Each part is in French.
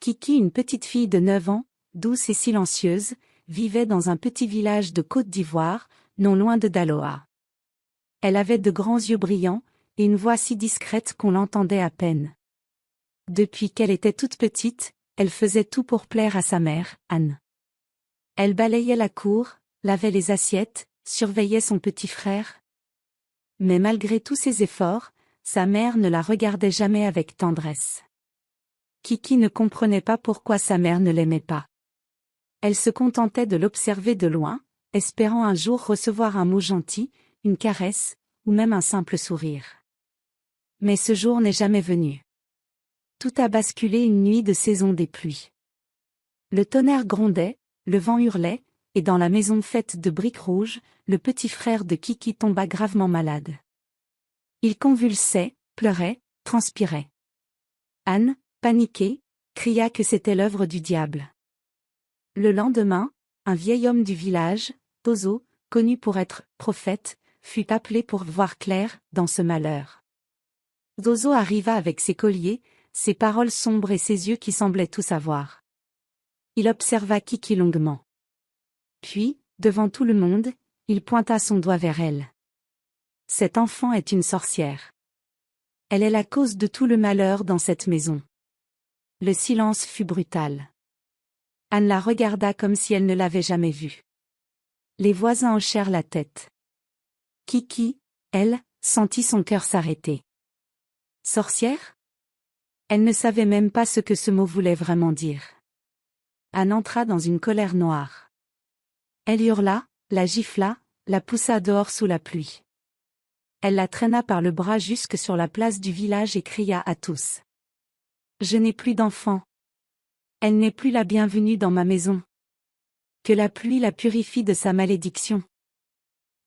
Kiki, une petite fille de 9 ans, douce et silencieuse, vivait dans un petit village de Côte d'Ivoire, non loin de Daloa. Elle avait de grands yeux brillants, et une voix si discrète qu'on l'entendait à peine. Depuis qu'elle était toute petite, elle faisait tout pour plaire à sa mère, Anne. Elle balayait la cour, lavait les assiettes, surveillait son petit frère. Mais malgré tous ses efforts, sa mère ne la regardait jamais avec tendresse. Kiki ne comprenait pas pourquoi sa mère ne l'aimait pas. Elle se contentait de l'observer de loin, espérant un jour recevoir un mot gentil, une caresse, ou même un simple sourire. Mais ce jour n'est jamais venu. Tout a basculé une nuit de saison des pluies. Le tonnerre grondait, le vent hurlait, et dans la maison faite de briques rouges, le petit frère de Kiki tomba gravement malade. Il convulsait, pleurait, transpirait. Anne, paniquée, cria que c'était l'œuvre du diable. Le lendemain, un vieil homme du village, Tozo, connu pour être prophète, fut appelé pour voir clair dans ce malheur. Tozo arriva avec ses colliers, ses paroles sombres et ses yeux qui semblaient tout savoir. Il observa Kiki longuement. Puis, devant tout le monde, il pointa son doigt vers elle. Cette enfant est une sorcière. Elle est la cause de tout le malheur dans cette maison. Le silence fut brutal. Anne la regarda comme si elle ne l'avait jamais vue. Les voisins hochèrent la tête. Kiki, elle, sentit son cœur s'arrêter. Sorcière? Elle ne savait même pas ce que ce mot voulait vraiment dire. Anne entra dans une colère noire. Elle hurla, la gifla, la poussa dehors sous la pluie. Elle la traîna par le bras jusque sur la place du village et cria à tous. « Je n'ai plus d'enfant. Elle n'est plus la bienvenue dans ma maison. Que la pluie la purifie de sa malédiction. »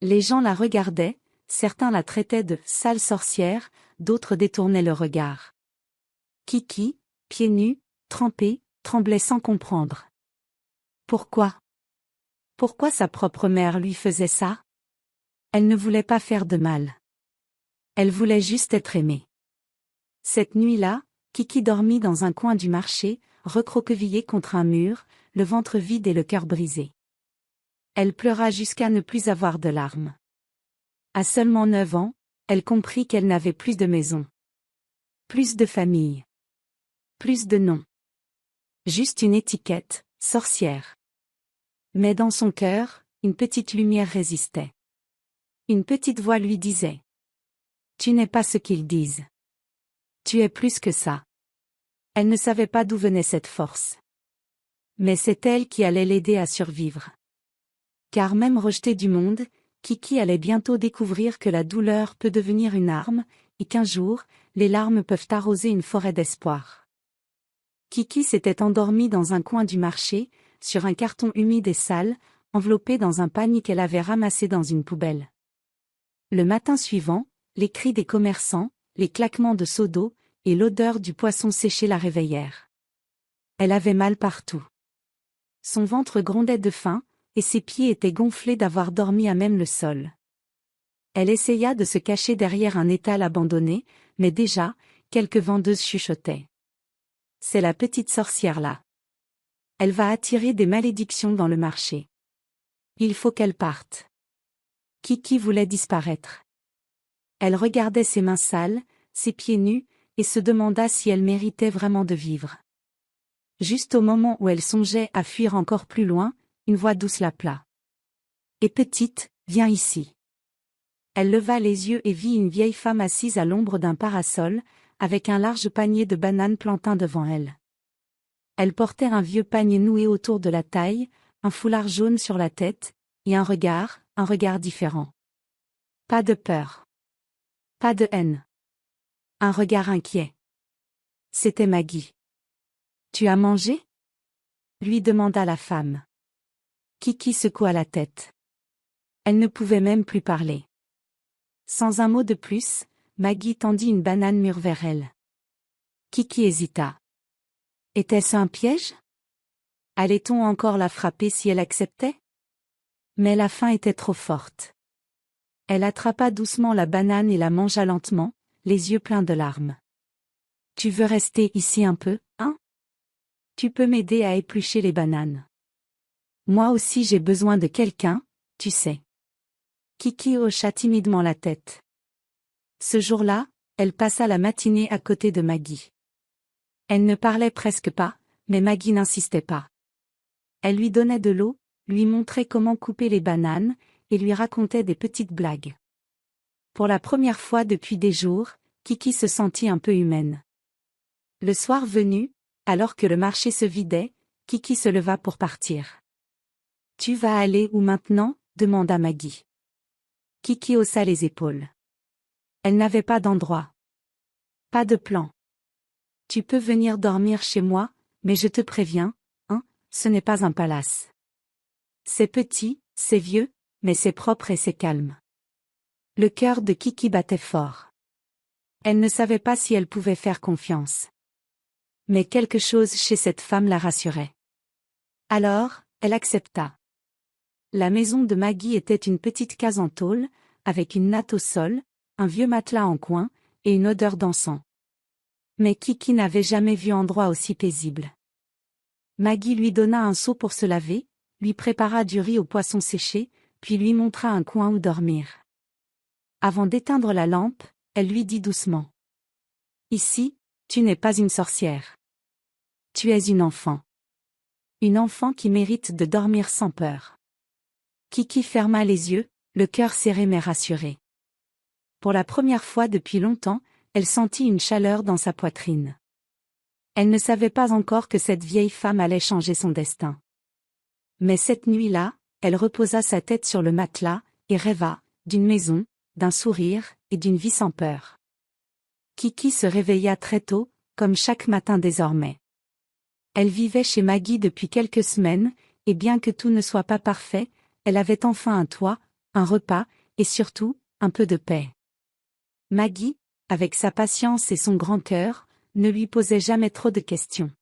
Les gens la regardaient, certains la traitaient de « sale sorcière », d'autres détournaient le regard. Kiki, pieds nus, trempée, tremblait sans comprendre. Pourquoi? Pourquoi sa propre mère lui faisait ça? Elle ne voulait pas faire de mal. Elle voulait juste être aimée. Cette nuit-là, Kiki dormit dans un coin du marché, recroquevillée contre un mur, le ventre vide et le cœur brisé. Elle pleura jusqu'à ne plus avoir de larmes. À seulement 9 ans, elle comprit qu'elle n'avait plus de maison. Plus de famille. Plus de nom. Juste une étiquette, sorcière. Mais dans son cœur, une petite lumière résistait. Une petite voix lui disait. Tu n'es pas ce qu'ils disent. Tu es plus que ça. Elle ne savait pas d'où venait cette force. Mais c'est elle qui allait l'aider à survivre. Car même rejetée du monde, Kiki allait bientôt découvrir que la douleur peut devenir une arme, et qu'un jour, les larmes peuvent arroser une forêt d'espoir. Kiki s'était endormie dans un coin du marché, sur un carton humide et sale, enveloppé dans un panier qu'elle avait ramassé dans une poubelle. Le matin suivant, les cris des commerçants, les claquements de seaux d'eau, et l'odeur du poisson séché la réveillèrent. Elle avait mal partout. Son ventre grondait de faim, et ses pieds étaient gonflés d'avoir dormi à même le sol. Elle essaya de se cacher derrière un étal abandonné, mais déjà, quelques vendeuses chuchotaient. C'est la petite sorcière là. Elle va attirer des malédictions dans le marché. Il faut qu'elle parte. Kiki voulait disparaître. Elle regardait ses mains sales, ses pieds nus, et se demanda si elle méritait vraiment de vivre. Juste au moment où elle songeait à fuir encore plus loin, une voix douce l'appela. « Et petite, viens ici. » Elle leva les yeux et vit une vieille femme assise à l'ombre d'un parasol, avec un large panier de bananes plantain devant elle. Elle portait un vieux panier noué autour de la taille, un foulard jaune sur la tête, et un regard différent. Pas de peur. Pas de haine. Un regard inquiet. C'était Maggie. « Tu as mangé ?» lui demanda la femme. Kiki secoua la tête. Elle ne pouvait même plus parler. Sans un mot de plus, Maggie tendit une banane mûre vers elle. Kiki hésita. Était-ce un piège? Allait-on encore la frapper si elle acceptait? Mais la faim était trop forte. Elle attrapa doucement la banane et la mangea lentement, les yeux pleins de larmes. Tu veux rester ici un peu, hein? tu peux m'aider à éplucher les bananes? Moi aussi j'ai besoin de quelqu'un, tu sais. Kiki hocha timidement la tête. Ce jour-là, elle passa la matinée à côté de Maggie. Elle ne parlait presque pas, mais Maggie n'insistait pas. Elle lui donnait de l'eau, lui montrait comment couper les bananes, et lui racontait des petites blagues. Pour la première fois depuis des jours, Kiki se sentit un peu humaine. Le soir venu, alors que le marché se vidait, Kiki se leva pour partir. « Tu vas aller où maintenant ?» demanda Maggie. Kiki haussa les épaules. Elle n'avait pas d'endroit. Pas de plan. « Tu peux venir dormir chez moi, mais je te préviens, ce n'est pas un palace. C'est petit, c'est vieux, mais c'est propre et c'est calme. » Le cœur de Kiki battait fort. Elle ne savait pas si elle pouvait faire confiance. Mais quelque chose chez cette femme la rassurait. Alors, elle accepta. La maison de Maggie était une petite case en tôle, avec une natte au sol, un vieux matelas en coin, et une odeur d'encens. Mais Kiki n'avait jamais vu endroit aussi paisible. Maggie lui donna un seau pour se laver, lui prépara du riz au poisson séché, puis lui montra un coin où dormir. Avant d'éteindre la lampe, elle lui dit doucement. « Ici, tu n'es pas une sorcière. Tu es une enfant. Une enfant qui mérite de dormir sans peur. » Kiki ferma les yeux, le cœur serré mais rassuré. Pour la première fois depuis longtemps, elle sentit une chaleur dans sa poitrine. Elle ne savait pas encore que cette vieille femme allait changer son destin. Mais cette nuit-là, elle reposa sa tête sur le matelas, et rêva, d'une maison, d'un sourire, et d'une vie sans peur. Kiki se réveilla très tôt, comme chaque matin désormais. Elle vivait chez Maggie depuis quelques semaines, et bien que tout ne soit pas parfait, elle avait enfin un toit, un repas, et surtout, un peu de paix. Maggie, avec sa patience et son grand cœur, ne lui posait jamais trop de questions.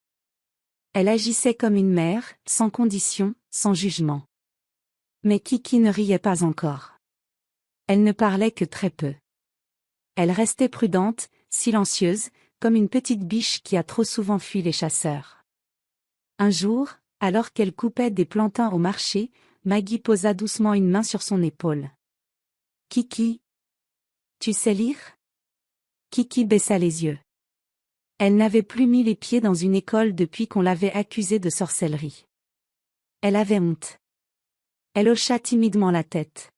Elle agissait comme une mère, sans condition, sans jugement. Mais Kiki ne riait pas encore. Elle ne parlait que très peu. Elle restait prudente, silencieuse, comme une petite biche qui a trop souvent fui les chasseurs. Un jour, alors qu'elle coupait des plantains au marché, Maggie posa doucement une main sur son épaule. « Kiki, tu sais lire ?» Kiki baissa les yeux. Elle n'avait plus mis les pieds dans une école depuis qu'on l'avait accusée de sorcellerie. Elle avait honte. Elle hocha timidement la tête.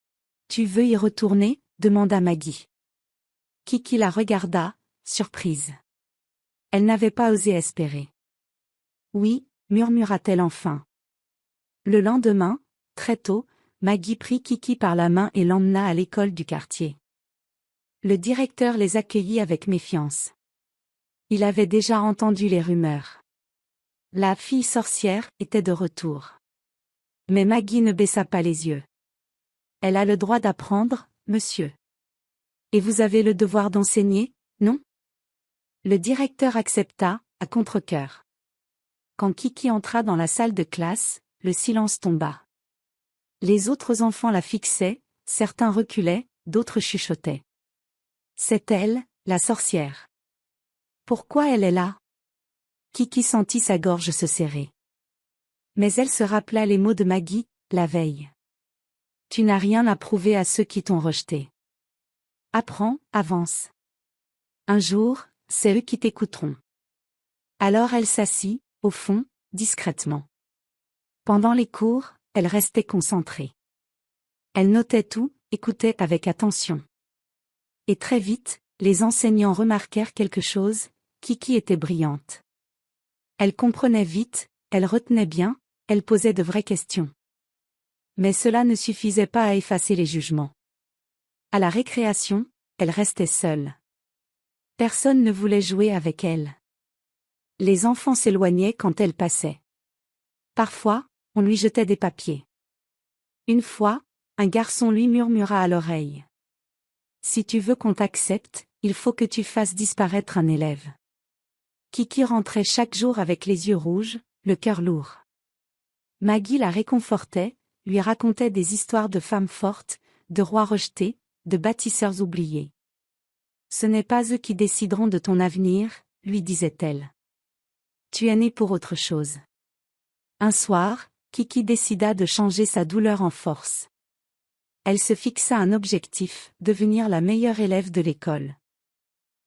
« Tu veux y retourner ?» demanda Maggie. Kiki la regarda, surprise. Elle n'avait pas osé espérer. « Oui » murmura-t-elle enfin. Le lendemain, très tôt, Maggie prit Kiki par la main et l'emmena à l'école du quartier. Le directeur les accueillit avec méfiance. Il avait déjà entendu les rumeurs. La fille sorcière était de retour. Mais Maggie ne baissa pas les yeux. « Elle a le droit d'apprendre, monsieur. Et vous avez le devoir d'enseigner, non ?» Le directeur accepta, à contre-cœur. Quand Kiki entra dans la salle de classe, le silence tomba. Les autres enfants la fixaient, certains reculaient, d'autres chuchotaient. C'est elle, la sorcière. Pourquoi elle est là? Kiki sentit sa gorge se serrer. Mais elle se rappela les mots de Maggie, la veille. Tu n'as rien à prouver à ceux qui t'ont rejeté. Apprends, avance. Un jour, c'est eux qui t'écouteront. Alors elle s'assit, au fond, discrètement. Pendant les cours, elle restait concentrée. Elle notait tout, écoutait avec attention. Et très vite, les enseignants remarquèrent quelque chose, Kiki était brillante. Elle comprenait vite, elle retenait bien, elle posait de vraies questions. Mais cela ne suffisait pas à effacer les jugements. À la récréation, elle restait seule. Personne ne voulait jouer avec elle. Les enfants s'éloignaient quand elle passait. Parfois, on lui jetait des papiers. Une fois, un garçon lui murmura à l'oreille. « Si tu veux qu'on t'accepte, il faut que tu fasses disparaître un élève. » Kiki rentrait chaque jour avec les yeux rouges, le cœur lourd. Maggie la réconfortait, lui racontait des histoires de femmes fortes, de rois rejetés, de bâtisseurs oubliés. « Ce n'est pas eux qui décideront de ton avenir, lui disait-elle. Tu es né pour autre chose. Un soir, Kiki décida de changer sa douleur en force. Elle se fixa un objectif, devenir la meilleure élève de l'école.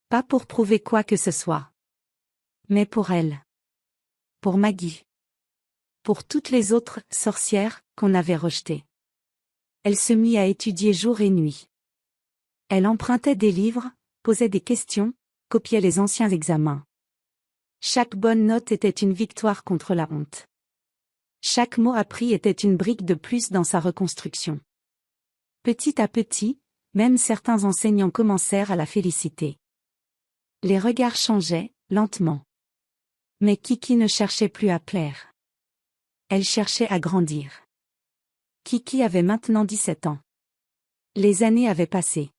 Pas pour prouver quoi que ce soit. Mais pour elle. Pour Maggie. Pour toutes les autres sorcières qu'on avait rejetées. Elle se mit à étudier jour et nuit. Elle empruntait des livres, posait des questions, copiait les anciens examens. Chaque bonne note était une victoire contre la honte. Chaque mot appris était une brique de plus dans sa reconstruction. Petit à petit, même certains enseignants commencèrent à la féliciter. Les regards changeaient, lentement. Mais Kiki ne cherchait plus à plaire. Elle cherchait à grandir. Kiki avait maintenant 17 ans. Les années avaient passé.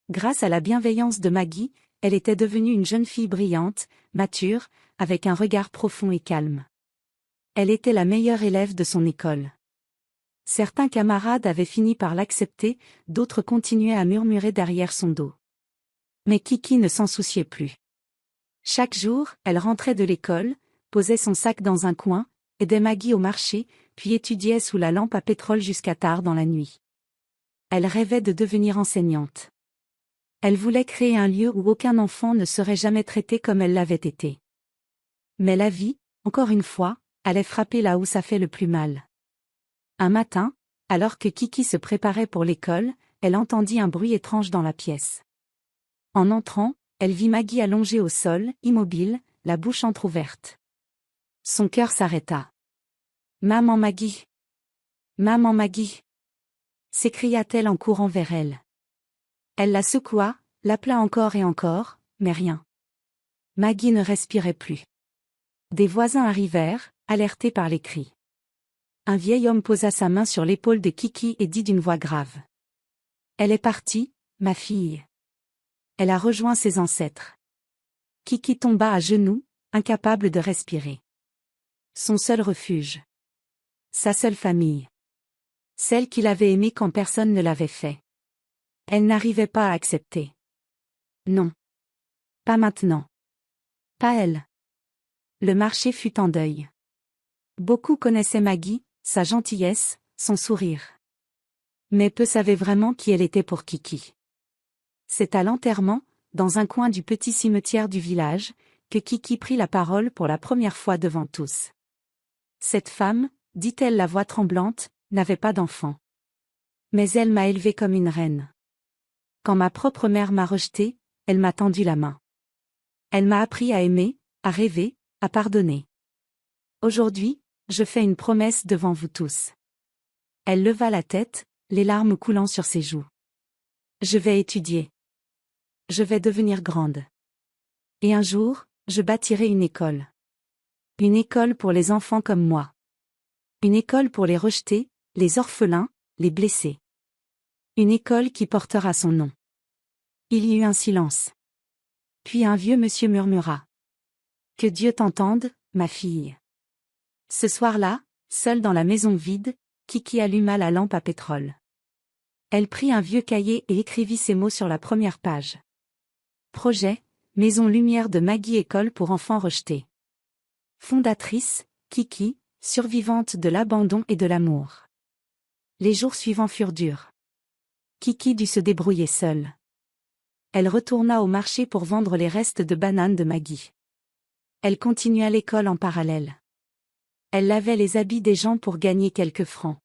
Grâce à la bienveillance de Maggie, elle était devenue une jeune fille brillante, mature, avec un regard profond et calme. Elle était la meilleure élève de son école. Certains camarades avaient fini par l'accepter, d'autres continuaient à murmurer derrière son dos. Mais Kiki ne s'en souciait plus. Chaque jour, elle rentrait de l'école, posait son sac dans un coin, aidait Maggie au marché, puis étudiait sous la lampe à pétrole jusqu'à tard dans la nuit. Elle rêvait de devenir enseignante. Elle voulait créer un lieu où aucun enfant ne serait jamais traité comme elle l'avait été. Mais la vie, encore une fois, allait frapper là où ça fait le plus mal. Un matin, alors que Kiki se préparait pour l'école, elle entendit un bruit étrange dans la pièce. En entrant, elle vit Maggie allongée au sol, immobile, la bouche entr'ouverte. Son cœur s'arrêta. « Maman Maggie! Maman Maggie !» s'écria-t-elle en courant vers elle. Elle la secoua, l'appela encore et encore, mais rien. Maggie ne respirait plus. Des voisins arrivèrent, alertés par les cris. Un vieil homme posa sa main sur l'épaule de Kiki et dit d'une voix grave. « Elle est partie, ma fille. Elle a rejoint ses ancêtres. » Kiki tomba à genoux, incapable de respirer. Son seul refuge. Sa seule famille. Celle qu'il avait aimée quand personne ne l'avait fait. Elle n'arrivait pas à accepter. Non. Pas maintenant. Pas elle. Le marché fut en deuil. Beaucoup connaissaient Maggie, sa gentillesse, son sourire. Mais peu savaient vraiment qui elle était pour Kiki. C'est à l'enterrement, dans un coin du petit cimetière du village, que Kiki prit la parole pour la première fois devant tous. Cette femme, dit-elle la voix tremblante, n'avait pas d'enfant. Mais elle m'a élevée comme une reine. Quand ma propre mère m'a rejetée, elle m'a tendu la main. Elle m'a appris à aimer, à rêver, à pardonner. Aujourd'hui, je fais une promesse devant vous tous. Elle leva la tête, les larmes coulant sur ses joues. Je vais étudier. Je vais devenir grande. Et un jour, je bâtirai une école. Une école pour les enfants comme moi. Une école pour les rejetés, les orphelins, les blessés. Une école qui portera son nom. Il y eut un silence. Puis un vieux monsieur murmura. Que Dieu t'entende, ma fille. Ce soir-là, seule dans la maison vide, Kiki alluma la lampe à pétrole. Elle prit un vieux cahier et écrivit ces mots sur la première page. Projet, Maison Lumière de Maggie École pour enfants rejetés. Fondatrice, Kiki, survivante de l'abandon et de l'amour. Les jours suivants furent durs. Kiki dut se débrouiller seule. Elle retourna au marché pour vendre les restes de bananes de Maggie. Elle continua l'école en parallèle. Elle lavait les habits des gens pour gagner quelques francs.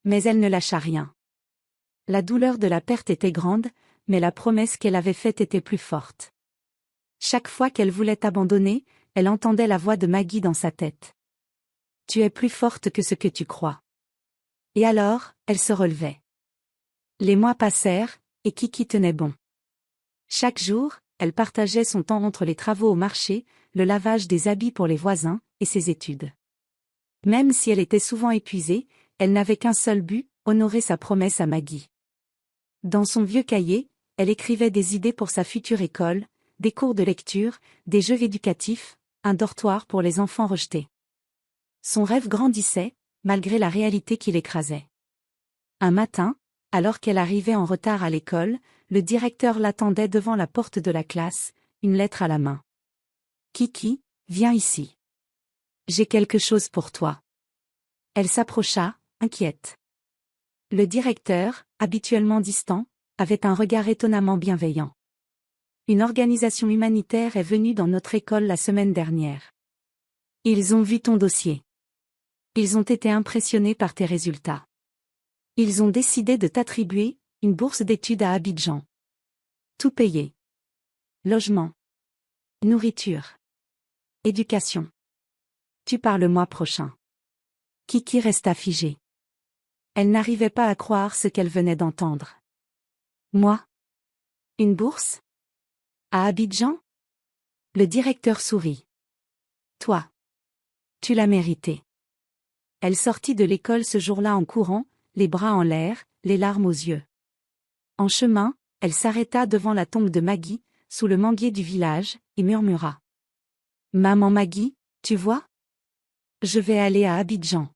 Mais elle ne lâcha rien. La douleur de la perte était grande, mais la promesse qu'elle avait faite était plus forte. Chaque fois qu'elle voulait abandonner, elle entendait la voix de Maggie dans sa tête. « Tu es plus forte que ce que tu crois. » Et alors, elle se relevait. Les mois passèrent, et Kiki tenait bon. Chaque jour, elle partageait son temps entre les travaux au marché, le lavage des habits pour les voisins, et ses études. Même si elle était souvent épuisée, elle n'avait qu'un seul but, honorer sa promesse à Maggie. Dans son vieux cahier, elle écrivait des idées pour sa future école, des cours de lecture, des jeux éducatifs, un dortoir pour les enfants rejetés. Son rêve grandissait, malgré la réalité qui l'écrasait. Un matin, alors qu'elle arrivait en retard à l'école, le directeur l'attendait devant la porte de la classe, une lettre à la main. « Kiki, viens ici. J'ai quelque chose pour toi. Elle s'approcha, inquiète. Le directeur, habituellement distant, avait un regard étonnamment bienveillant. Une organisation humanitaire est venue dans notre école la semaine dernière. Ils ont vu ton dossier. Ils ont été impressionnés par tes résultats. Ils ont décidé de t'attribuer une bourse d'études à Abidjan. Tout payé. Logement. Nourriture. Éducation. Tu pars le mois prochain. Kiki resta figée. Elle n'arrivait pas à croire ce qu'elle venait d'entendre. Moi? Une bourse? À Abidjan? Le directeur sourit. Toi. Tu l'as mérité. Elle sortit de l'école ce jour-là en courant, les bras en l'air, les larmes aux yeux. En chemin, elle s'arrêta devant la tombe de Maggie, sous le manguier du village, et murmura. Maman Maggie, tu vois? Je vais aller à Abidjan.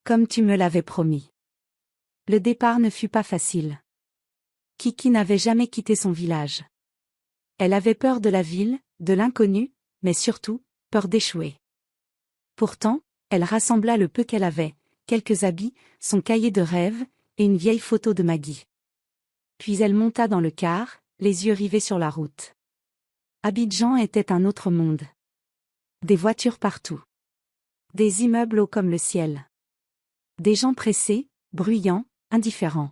Comme tu me l'avais promis. Le départ ne fut pas facile. Kiki n'avait jamais quitté son village. Elle avait peur de la ville, de l'inconnu, mais surtout, peur d'échouer. Pourtant, elle rassembla le peu qu'elle avait, quelques habits, son cahier de rêve, et une vieille photo de Maggie. Puis elle monta dans le car, les yeux rivés sur la route. Abidjan était un autre monde. Des voitures partout. Des immeubles hauts comme le ciel. Des gens pressés, bruyants, indifférents.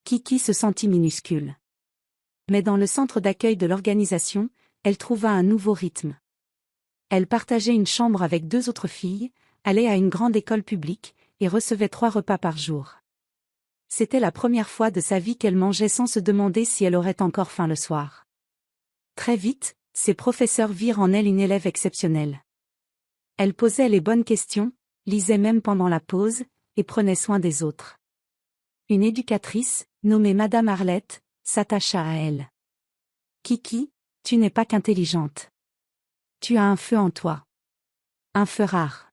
Kiki se sentit minuscule. Mais dans le centre d'accueil de l'organisation, elle trouva un nouveau rythme. Elle partageait une chambre avec 2 autres filles, allait à une grande école publique, et recevait 3 repas par jour. C'était la première fois de sa vie qu'elle mangeait sans se demander si elle aurait encore faim le soir. Très vite, ses professeurs virent en elle une élève exceptionnelle. Elle posait les bonnes questions, lisait même pendant la pause, et prenait soin des autres. Une éducatrice, nommée Madame Arlette, s'attacha à elle. Kiki, tu n'es pas qu'intelligente. Tu as un feu en toi. Un feu rare.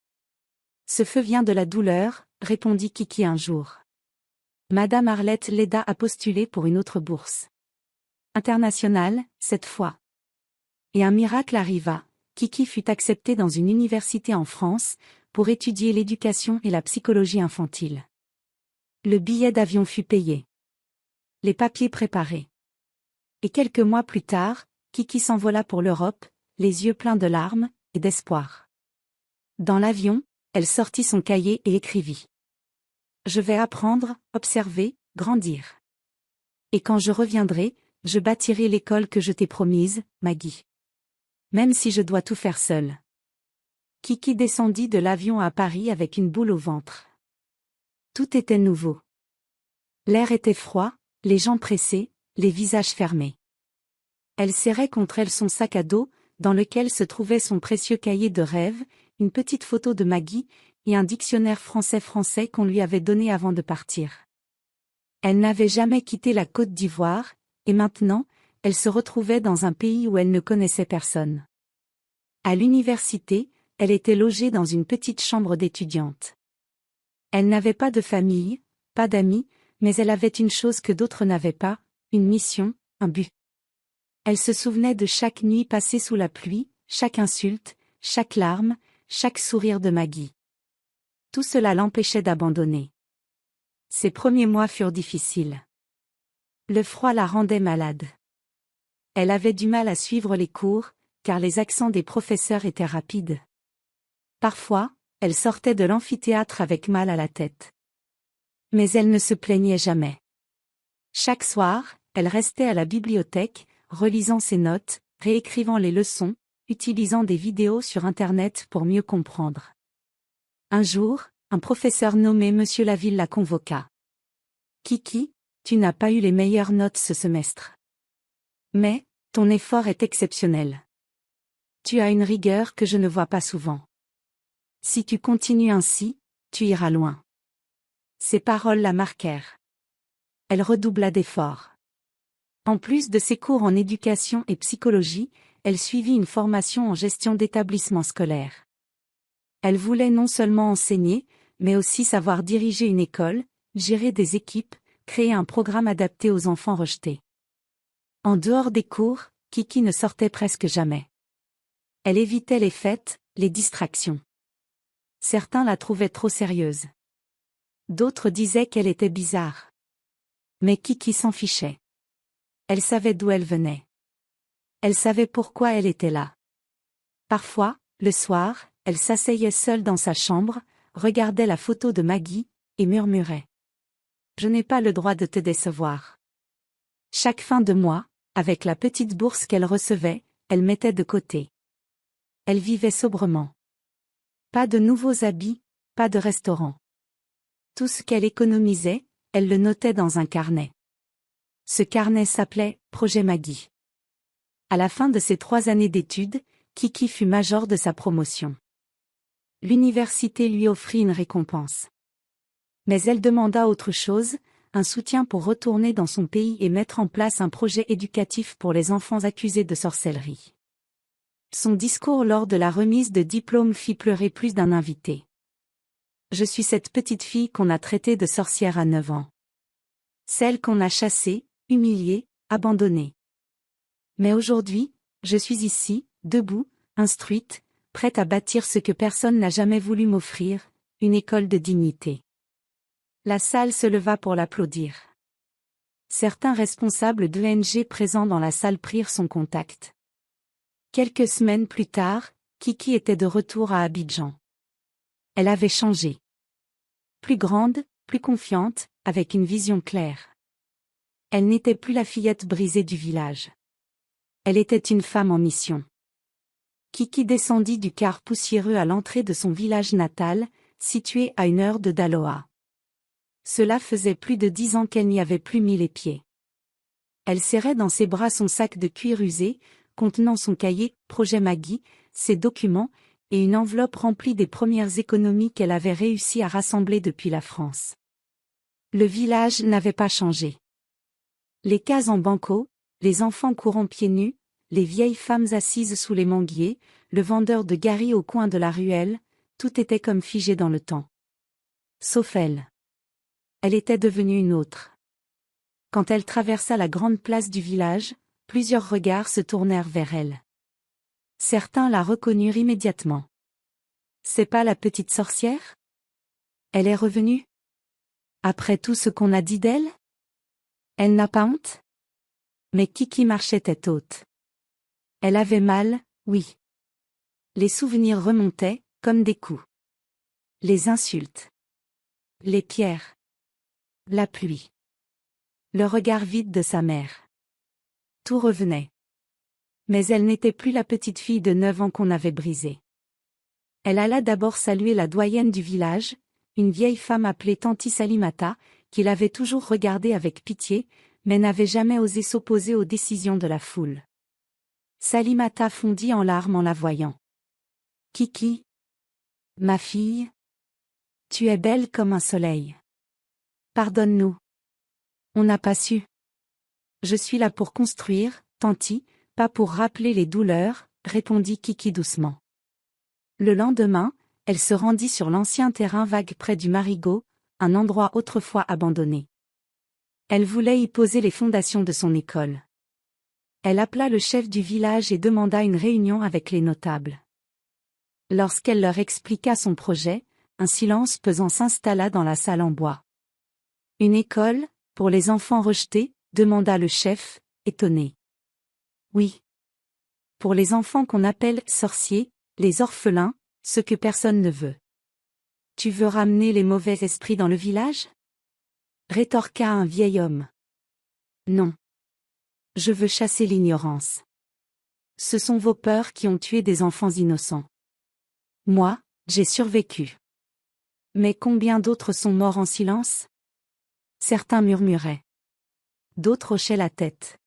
Ce feu vient de la douleur, répondit Kiki un jour. Madame Arlette l'aida à postuler pour une autre bourse. Internationale, cette fois. Et un miracle arriva, Kiki fut acceptée dans une université en France, pour étudier l'éducation et la psychologie infantile. Le billet d'avion fut payé. Les papiers préparés. Et quelques mois plus tard, Kiki s'envola pour l'Europe, les yeux pleins de larmes et d'espoir. Dans l'avion, elle sortit son cahier et écrivit. Je vais apprendre, observer, grandir. Et quand je reviendrai, je bâtirai l'école que je t'ai promise, Maggie. Même si je dois tout faire seule. Kiki descendit de l'avion à Paris avec une boule au ventre. Tout était nouveau. L'air était froid, les gens pressés, les visages fermés. Elle serrait contre elle son sac à dos, dans lequel se trouvait son précieux cahier de rêve, une petite photo de Maggie, et un dictionnaire français qu'on lui avait donné avant de partir. Elle n'avait jamais quitté la Côte d'Ivoire, et maintenant, elle se retrouvait dans un pays où elle ne connaissait personne. À l'université, elle était logée dans une petite chambre d'étudiante. Elle n'avait pas de famille, pas d'amis, mais elle avait une chose que d'autres n'avaient pas, une mission, un but. Elle se souvenait de chaque nuit passée sous la pluie, chaque insulte, chaque larme, chaque sourire de Maggie. Tout cela l'empêchait d'abandonner. Ses premiers mois furent difficiles. Le froid la rendait malade. Elle avait du mal à suivre les cours, car les accents des professeurs étaient rapides. Parfois, elle sortait de l'amphithéâtre avec mal à la tête. Mais elle ne se plaignait jamais. Chaque soir, elle restait à la bibliothèque, relisant ses notes, réécrivant les leçons, utilisant des vidéos sur Internet pour mieux comprendre. Un jour, un professeur nommé Monsieur Laville la convoqua. Kiki, tu n'as pas eu les meilleures notes ce semestre. Mais, ton effort est exceptionnel. Tu as une rigueur que je ne vois pas souvent. Si tu continues ainsi, tu iras loin. Ces paroles la marquèrent. Elle redoubla d'efforts. En plus de ses cours en éducation et psychologie, elle suivit une formation en gestion d'établissements scolaires. Elle voulait non seulement enseigner, mais aussi savoir diriger une école, gérer des équipes, créer un programme adapté aux enfants rejetés. En dehors des cours, Kiki ne sortait presque jamais. Elle évitait les fêtes, les distractions. Certains la trouvaient trop sérieuse. D'autres disaient qu'elle était bizarre. Mais Kiki s'en fichait. Elle savait d'où elle venait. Elle savait pourquoi elle était là. Parfois, le soir, elle s'asseyait seule dans sa chambre, regardait la photo de Maggie, et murmurait. Je n'ai pas le droit de te décevoir. Chaque fin de mois, avec la petite bourse qu'elle recevait, elle mettait de côté. Elle vivait sobrement. Pas de nouveaux habits, pas de restaurant. Tout ce qu'elle économisait, elle le notait dans un carnet. Ce carnet s'appelait « Projet Maggie ». À la fin de ses 3 années d'études, Kiki fut major de sa promotion. L'université lui offrit une récompense. Mais elle demanda autre chose, un soutien pour retourner dans son pays et mettre en place un projet éducatif pour les enfants accusés de sorcellerie. Son discours lors de la remise de diplôme fit pleurer plus d'un invité. Je suis cette petite fille qu'on a traitée de sorcière à 9 ans. Celle qu'on a chassée, humiliée, abandonnée. Mais aujourd'hui, je suis ici, debout, instruite, prête à bâtir ce que personne n'a jamais voulu m'offrir, une école de dignité. La salle se leva pour l'applaudir. Certains responsables d'ONG présents dans la salle prirent son contact. Quelques semaines plus tard, Kiki était de retour à Abidjan. Elle avait changé. Plus grande, plus confiante, avec une vision claire. Elle n'était plus la fillette brisée du village. Elle était une femme en mission. Kiki descendit du car poussiéreux à l'entrée de son village natal, situé à 1 heure de Daloa. Cela faisait plus de 10 ans qu'elle n'y avait plus mis les pieds. Elle serrait dans ses bras son sac de cuir usé, contenant son cahier « Projet Maggie », ses documents, et une enveloppe remplie des premières économies qu'elle avait réussi à rassembler depuis la France. Le village n'avait pas changé. Les cases en banco, les enfants courant pieds nus, les vieilles femmes assises sous les manguiers, le vendeur de gari au coin de la ruelle, tout était comme figé dans le temps. Sauf elle. Elle était devenue une autre. Quand elle traversa la grande place du village, plusieurs regards se tournèrent vers elle. Certains la reconnurent immédiatement. C'est pas la petite sorcière? Elle est revenue? Après tout ce qu'on a dit d'elle? Elle n'a pas honte? Mais Kiki marchait tête haute. Elle avait mal, oui. Les souvenirs remontaient, comme des coups. Les insultes. Les pierres. La pluie. Le regard vide de sa mère. Tout revenait. Mais elle n'était plus la petite fille de 9 ans qu'on avait brisée. Elle alla d'abord saluer la doyenne du village, une vieille femme appelée Tanti Salimata, qui l'avait toujours regardée avec pitié, mais n'avait jamais osé s'opposer aux décisions de la foule. Salimata fondit en larmes en la voyant. Kiki. Ma fille. Tu es belle comme un soleil. Pardonne-nous. On n'a pas su. Je suis là pour construire, Tanti, pas pour rappeler les douleurs, répondit Kiki doucement. Le lendemain, elle se rendit sur l'ancien terrain vague près du Marigot, un endroit autrefois abandonné. Elle voulait y poser les fondations de son école. Elle appela le chef du village et demanda une réunion avec les notables. Lorsqu'elle leur expliqua son projet, un silence pesant s'installa dans la salle en bois. Une école, pour les enfants rejetés, demanda le chef, étonné. Oui. Pour les enfants qu'on appelle sorciers, les orphelins, ce que personne ne veut. Tu veux ramener les mauvais esprits dans le village? Rétorqua un vieil homme. Non. Je veux chasser l'ignorance. Ce sont vos peurs qui ont tué des enfants innocents. Moi, j'ai survécu. Mais combien d'autres sont morts en silence? Certains murmuraient. D'autres hochaient la tête.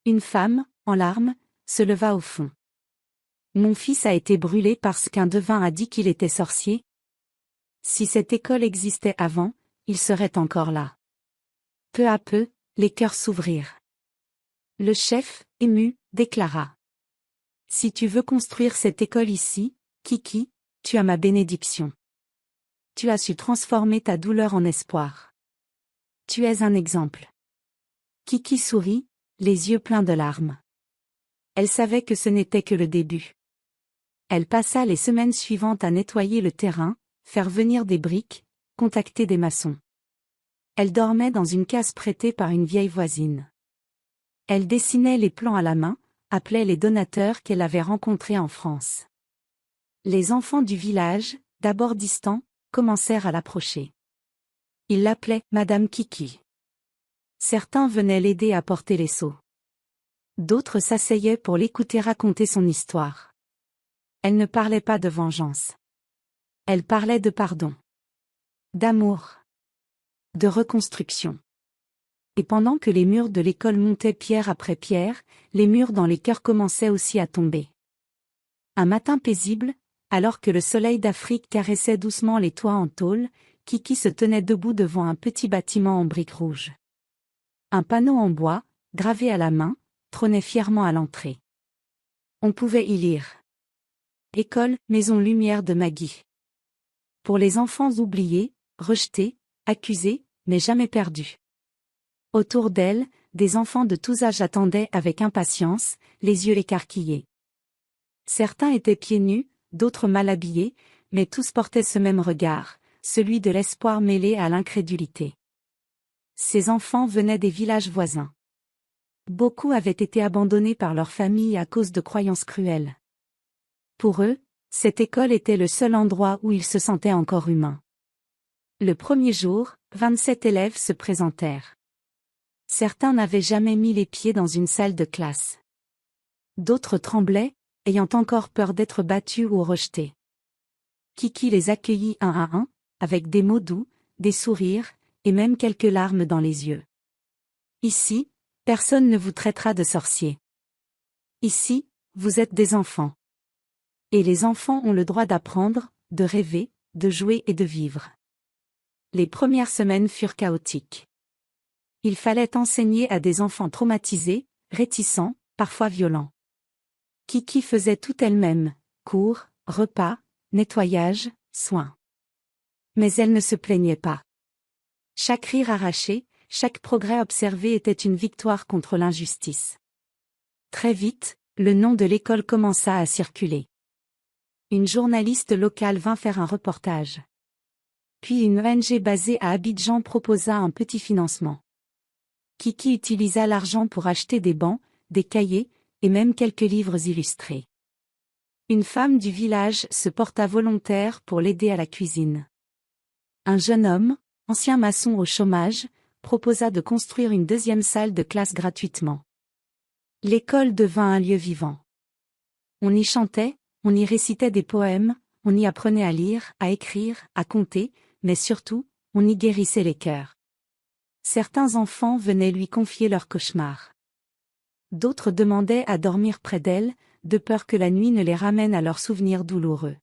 Une femme, en larmes, se leva au fond. Mon fils a été brûlé parce qu'un devin a dit qu'il était sorcier. Si cette école existait avant, il serait encore là. Peu à peu, les cœurs s'ouvrirent. Le chef, ému, déclara. Si tu veux construire cette école ici, Kiki, tu as ma bénédiction. Tu as su transformer ta douleur en espoir. Tu es un exemple. Kiki sourit, les yeux pleins de larmes. Elle savait que ce n'était que le début. Elle passa les semaines suivantes à nettoyer le terrain, faire venir des briques, contacter des maçons. Elle dormait dans une case prêtée par une vieille voisine. Elle dessinait les plans à la main, appelait les donateurs qu'elle avait rencontrés en France. Les enfants du village, d'abord distants, commencèrent à l'approcher. Ils l'appelaient Madame Kiki. Certains venaient l'aider à porter les seaux. D'autres s'asseyaient pour l'écouter raconter son histoire. Elle ne parlait pas de vengeance. Elle parlait de pardon, d'amour, de reconstruction. Et pendant que les murs de l'école montaient pierre après pierre, les murs dans les cœurs commençaient aussi à tomber. Un matin paisible, alors que le soleil d'Afrique caressait doucement les toits en tôle, Kiki se tenait debout devant un petit bâtiment en briques rouges. Un panneau en bois, gravé à la main, trônait fièrement à l'entrée. On pouvait y lire « École, maison lumière de Maggie ». Pour les enfants oubliés, rejetés, accusés, mais jamais perdus. Autour d'elle, des enfants de tous âges attendaient avec impatience, les yeux écarquillés. Certains étaient pieds nus, d'autres mal habillés, mais tous portaient ce même regard, celui de l'espoir mêlé à l'incrédulité. Ces enfants venaient des villages voisins. Beaucoup avaient été abandonnés par leurs familles à cause de croyances cruelles. Pour eux, cette école était le seul endroit où ils se sentaient encore humains. Le premier jour, 27 élèves se présentèrent. Certains n'avaient jamais mis les pieds dans une salle de classe. D'autres tremblaient, ayant encore peur d'être battus ou rejetés. Kiki les accueillit un à un, avec des mots doux, des sourires, et même quelques larmes dans les yeux. Ici, personne ne vous traitera de sorciers. Ici, vous êtes des enfants. Et les enfants ont le droit d'apprendre, de rêver, de jouer et de vivre. Les premières semaines furent chaotiques. Il fallait enseigner à des enfants traumatisés, réticents, parfois violents. Kiki faisait tout elle-même, cours, repas, nettoyage, soins. Mais elle ne se plaignait pas. Chaque rire arraché, chaque progrès observé était une victoire contre l'injustice. Très vite, le nom de l'école commença à circuler. Une journaliste locale vint faire un reportage. Puis une ONG basée à Abidjan proposa un petit financement. Kiki utilisa l'argent pour acheter des bancs, des cahiers, et même quelques livres illustrés. Une femme du village se porta volontaire pour l'aider à la cuisine. Un jeune homme, ancien maçon au chômage, proposa de construire une deuxième salle de classe gratuitement. L'école devint un lieu vivant. On y chantait, on y récitait des poèmes, on y apprenait à lire, à écrire, à compter, mais surtout, on y guérissait les cœurs. Certains enfants venaient lui confier leurs cauchemars. D'autres demandaient à dormir près d'elle, de peur que la nuit ne les ramène à leurs souvenirs douloureux.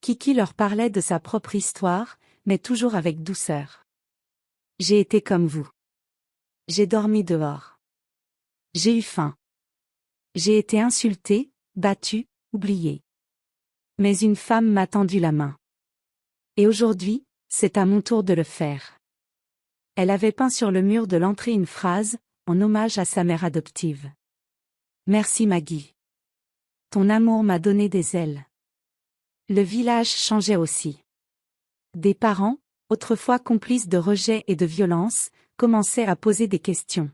Kiki leur parlait de sa propre histoire, mais toujours avec douceur. J'ai été comme vous. J'ai dormi dehors. J'ai eu faim. J'ai été insultée, battue, oubliée. Mais une femme m'a tendu la main. Et aujourd'hui, c'est à mon tour de le faire. Elle avait peint sur le mur de l'entrée une phrase, en hommage à sa mère adoptive. Merci Maggie. Ton amour m'a donné des ailes. Le village changeait aussi. Des parents, autrefois complices de rejet et de violence, commençaient à poser des questions.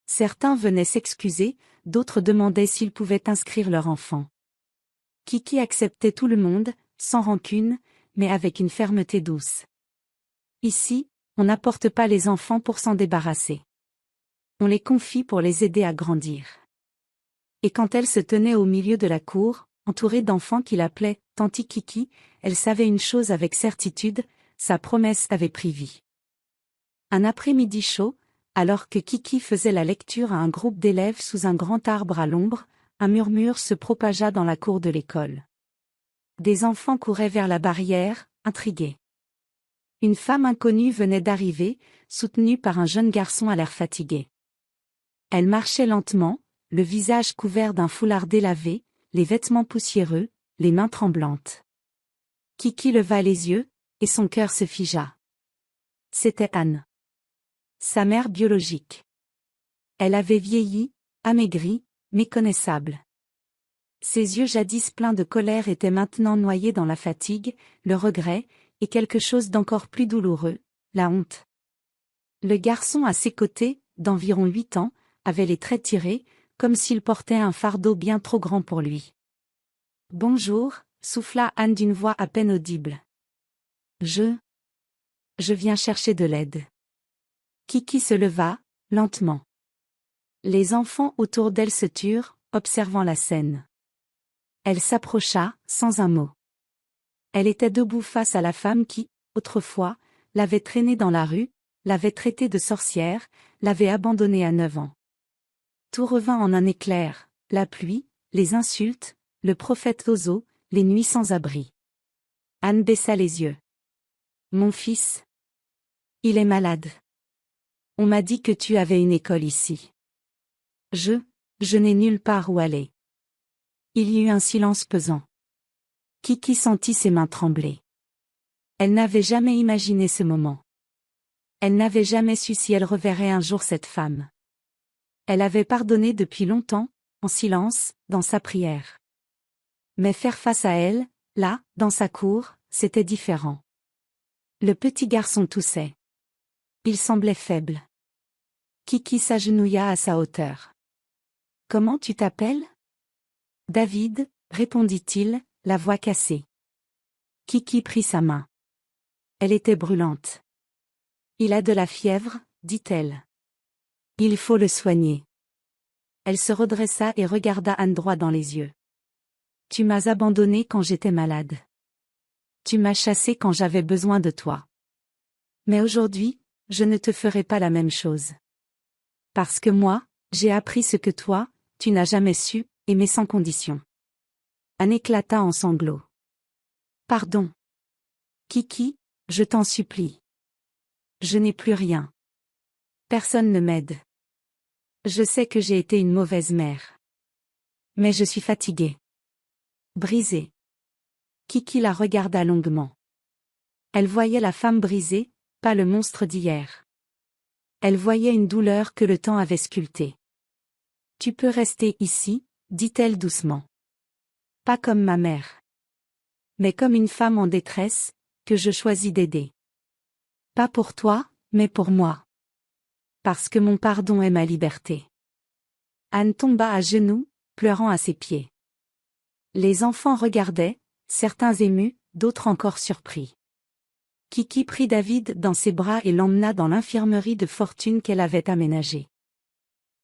Certains venaient s'excuser, d'autres demandaient s'ils pouvaient inscrire leur enfant. Kiki acceptait tout le monde, sans rancune, mais avec une fermeté douce. Ici, on n'apporte pas les enfants pour s'en débarrasser. On les confie pour les aider à grandir. Et quand elle se tenait au milieu de la cour, entourée d'enfants qui l'appelaient « Tanti Kiki », elle savait une chose avec certitude, sa promesse avait pris vie. Un après-midi chaud, alors que Kiki faisait la lecture à un groupe d'élèves sous un grand arbre à l'ombre, un murmure se propagea dans la cour de l'école. Des enfants couraient vers la barrière, intrigués. Une femme inconnue venait d'arriver, soutenue par un jeune garçon à l'air fatigué. Elle marchait lentement, le visage couvert d'un foulard délavé, les vêtements poussiéreux, les mains tremblantes. Kiki leva les yeux, et son cœur se figea. C'était Anne. Sa mère biologique. Elle avait vieilli, amaigrie, méconnaissable. Ses yeux jadis pleins de colère étaient maintenant noyés dans la fatigue, le regret, et quelque chose d'encore plus douloureux, la honte. Le garçon à ses côtés, d'environ 8 ans, avait les traits tirés, comme s'il portait un fardeau bien trop grand pour lui. « Bonjour », souffla Anne d'une voix à peine audible. « Je viens chercher de l'aide. » Kiki se leva, lentement. Les enfants autour d'elle se turent, observant la scène. Elle s'approcha, sans un mot. Elle était debout face à la femme qui, autrefois, l'avait traînée dans la rue, l'avait traitée de sorcière, l'avait abandonnée à 9 ans. Tout revint en un éclair, la pluie, les insultes, le prophète Ozo, les nuits sans abri. Anne baissa les yeux. « Mon fils. Il est malade. On m'a dit que tu avais une école ici. Je n'ai nulle part où aller. » Il y eut un silence pesant. Kiki sentit ses mains trembler. Elle n'avait jamais imaginé ce moment. Elle n'avait jamais su si elle reverrait un jour cette femme. Elle avait pardonné depuis longtemps, en silence, dans sa prière. Mais faire face à elle, là, dans sa cour, c'était différent. Le petit garçon toussait. Il semblait faible. Kiki s'agenouilla à sa hauteur. « Comment tu t'appelles ?»« David », répondit-il, la voix cassée. Kiki prit sa main. Elle était brûlante. « Il a de la fièvre », dit-elle. « Il faut le soigner. » Elle se redressa et regarda Anne droit dans les yeux. « Tu m'as abandonnée quand j'étais malade. Tu m'as chassée quand j'avais besoin de toi. Mais aujourd'hui, je ne te ferai pas la même chose. Parce que moi, j'ai appris ce que toi, tu n'as jamais su, aimer sans condition. » Anne éclata en sanglots. « Pardon. Kiki, je t'en supplie. Je n'ai plus rien. Personne ne m'aide. Je sais que j'ai été une mauvaise mère. Mais je suis fatiguée. Brisée. » Kiki la regarda longuement. Elle voyait la femme brisée, pas le monstre d'hier. Elle voyait une douleur que le temps avait sculptée. « Tu peux rester ici, » dit-elle doucement. « Pas comme ma mère. Mais comme une femme en détresse, que je choisis d'aider. Pas pour toi, mais pour moi. Parce que mon pardon est ma liberté. » Anne tomba à genoux, pleurant à ses pieds. Les enfants regardaient, certains émus, d'autres encore surpris. Kiki prit David dans ses bras et l'emmena dans l'infirmerie de fortune qu'elle avait aménagée.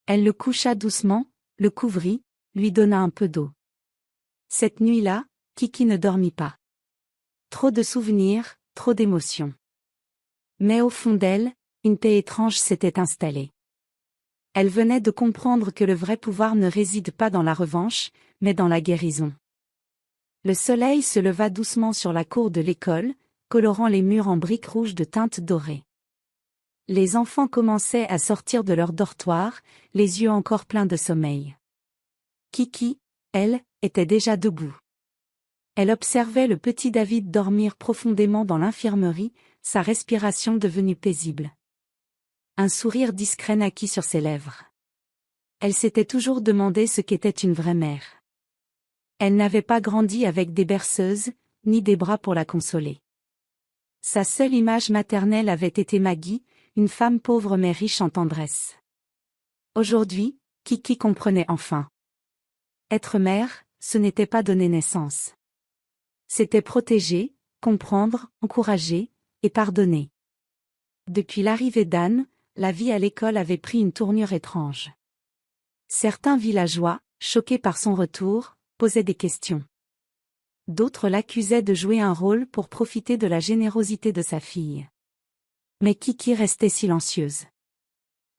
Elle le coucha doucement, le couvrit, lui donna un peu d'eau. Cette nuit-là, Kiki ne dormit pas. Trop de souvenirs, trop d'émotions. Mais au fond d'elle, une paix étrange s'était installée. Elle venait de comprendre que le vrai pouvoir ne réside pas dans la revanche, mais dans la guérison. Le soleil se leva doucement sur la cour de l'école, colorant les murs en briques rouges de teinte dorée. Les enfants commençaient à sortir de leur dortoir, les yeux encore pleins de sommeil. Kiki, elle, était déjà debout. Elle observait le petit David dormir profondément dans l'infirmerie, sa respiration devenue paisible. Un sourire discret naquit sur ses lèvres. Elle s'était toujours demandé ce qu'était une vraie mère. Elle n'avait pas grandi avec des berceuses, ni des bras pour la consoler. Sa seule image maternelle avait été Maggie, une femme pauvre mais riche en tendresse. Aujourd'hui, Kiki comprenait enfin. Être mère, ce n'était pas donner naissance. C'était protéger, comprendre, encourager, et pardonner. Depuis l'arrivée d'Anne, la vie à l'école avait pris une tournure étrange. Certains villageois, choqués par son retour, posaient des questions. D'autres l'accusaient de jouer un rôle pour profiter de la générosité de sa fille. Mais Kiki restait silencieuse.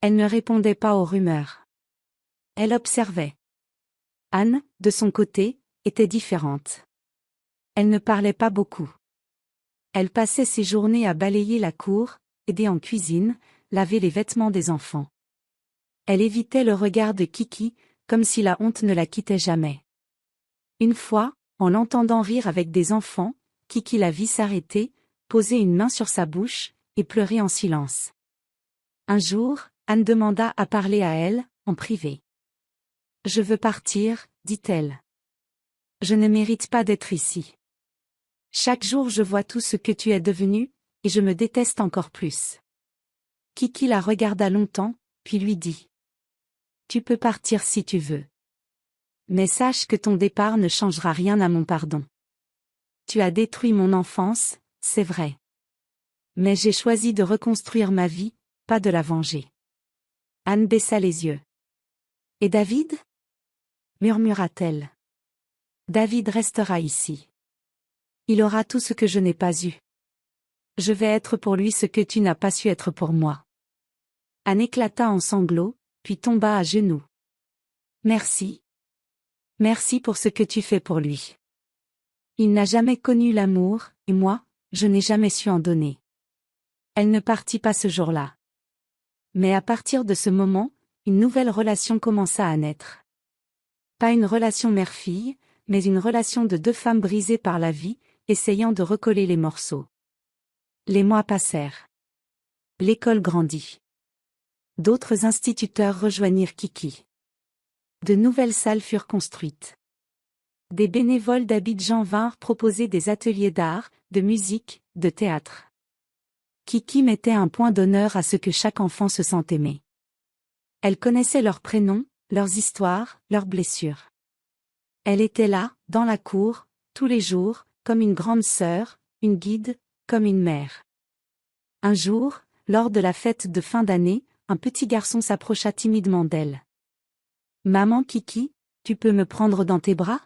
Elle ne répondait pas aux rumeurs. Elle observait. Anne, de son côté, était différente. Elle ne parlait pas beaucoup. Elle passait ses journées à balayer la cour, aider en cuisine, laver les vêtements des enfants. Elle évitait le regard de Kiki, comme si la honte ne la quittait jamais. Une fois, en l'entendant rire avec des enfants, Kiki la vit s'arrêter, poser une main sur sa bouche, et pleurer en silence. Un jour, Anne demanda à parler à elle, en privé. « Je veux partir, dit-elle. Je ne mérite pas d'être ici. Chaque jour je vois tout ce que tu es devenu, et je me déteste encore plus. Kiki la regarda longtemps, puis lui dit. Tu peux partir si tu veux. Mais sache que ton départ ne changera rien à mon pardon. Tu as détruit mon enfance, c'est vrai. Mais j'ai choisi de reconstruire ma vie, pas de la venger. Anne baissa les yeux. Et David? Murmura-t-elle. David restera ici. Il aura tout ce que je n'ai pas eu. Je vais être pour lui ce que tu n'as pas su être pour moi. Anne éclata en sanglots, puis tomba à genoux. Merci. Merci pour ce que tu fais pour lui. Il n'a jamais connu l'amour, et moi, je n'ai jamais su en donner. Elle ne partit pas ce jour-là. Mais à partir de ce moment, une nouvelle relation commença à naître. Pas une relation mère-fille, mais une relation de deux femmes brisées par la vie, essayant de recoller les morceaux. Les mois passèrent. L'école grandit. D'autres instituteurs rejoignirent Kiki. De nouvelles salles furent construites. Des bénévoles d'Abidjan vinrent proposer des ateliers d'art, de musique, de théâtre. Kiki mettait un point d'honneur à ce que chaque enfant se sent aimé. Elle connaissait leurs prénoms, leurs histoires, leurs blessures. Elle était là, dans la cour, tous les jours, comme une grande sœur, une guide, comme une mère. Un jour, lors de la fête de fin d'année, un petit garçon s'approcha timidement d'elle. « Maman Kiki, tu peux me prendre dans tes bras ?»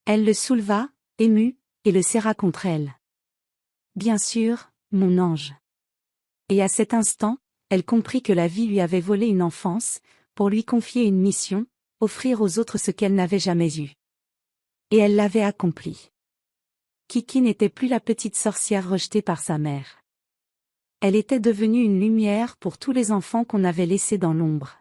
Elle le souleva, émue, et le serra contre elle. « Bien sûr, mon ange. » Et à cet instant, elle comprit que la vie lui avait volé une enfance, pour lui confier une mission, offrir aux autres ce qu'elle n'avait jamais eu. Et elle l'avait accompli. Kiki n'était plus la petite sorcière rejetée par sa mère. Elle était devenue une lumière pour tous les enfants qu'on avait laissés dans l'ombre.